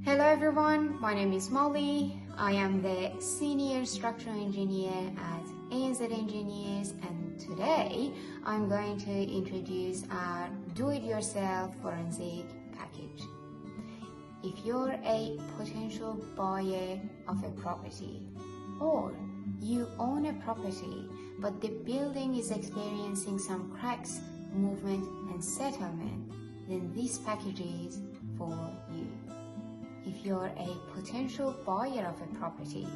Hello everyone, my name is Molly. I am the Senior Structural Engineer at ANZ Engineers, and today I'm going to introduce our do-it-yourself forensic package. If you're a potential buyer of a property, or you own a property but the building is experiencing some cracks, movement and settlement, then this package is for you. If you're a potential buyer of a property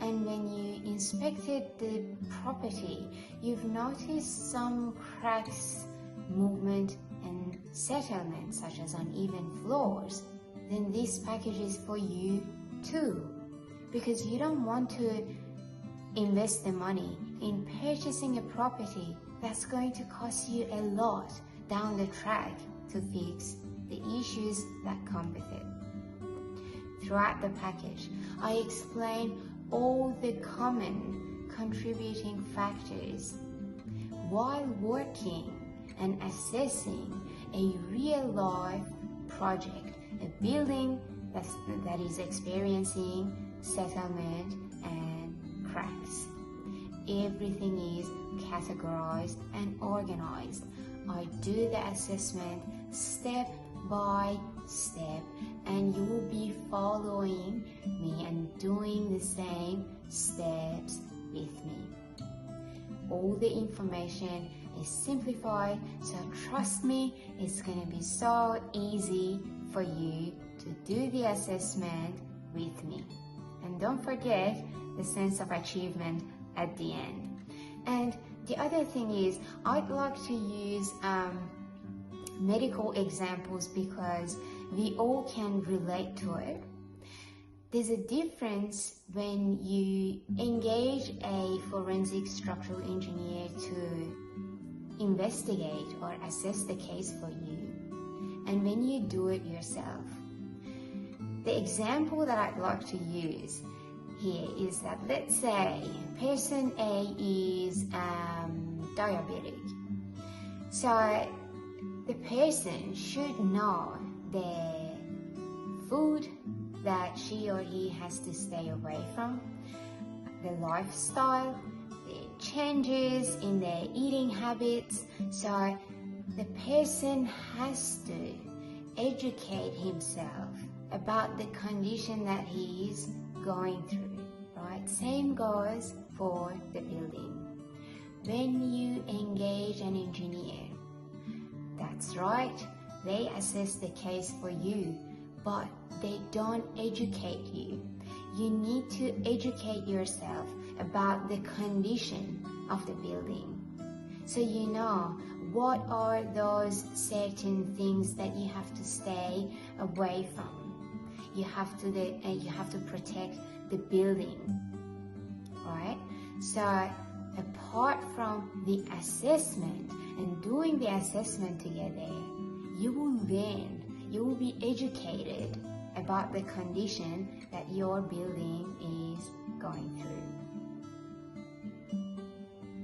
and when you inspected the property, you've noticed some cracks, movement and settlement such as uneven floors, then this package is for you too, because you don't want to invest the money in purchasing a property that's going to cost you a lot down the track to fix the issues that come with it. Throughout the package, I explain all the common contributing factors while working and assessing a real-life project, a building that is experiencing settlement and cracks. Everything is categorized and organized. I do the assessment step by step, and you will be following me and doing the same steps with me. All the information is simplified, so trust me, it's going to be so easy for you to do the assessment with me. And don't forget the sense of achievement at the end. And the other thing is, I'd like to use medical examples because we all can relate to it. There's a difference when you engage a forensic structural engineer to investigate or assess the case for you, and when you do it yourself. The example that I'd like to use here is that, let's say person A is diabetic. So the person should know the food that she or he has to stay away from, the lifestyle, the changes in their eating habits. So the person has to educate himself about the condition that he is going through, right? Same goes for the building. When you engage an engineer, that's right, they assess the case for you, but they don't educate you. You need to educate yourself about the condition of the building, so you know what are those certain things that you have to stay away from. You have to protect the building, right? So apart from the assessment and doing the assessment together, you will be educated about the condition that your building is going through.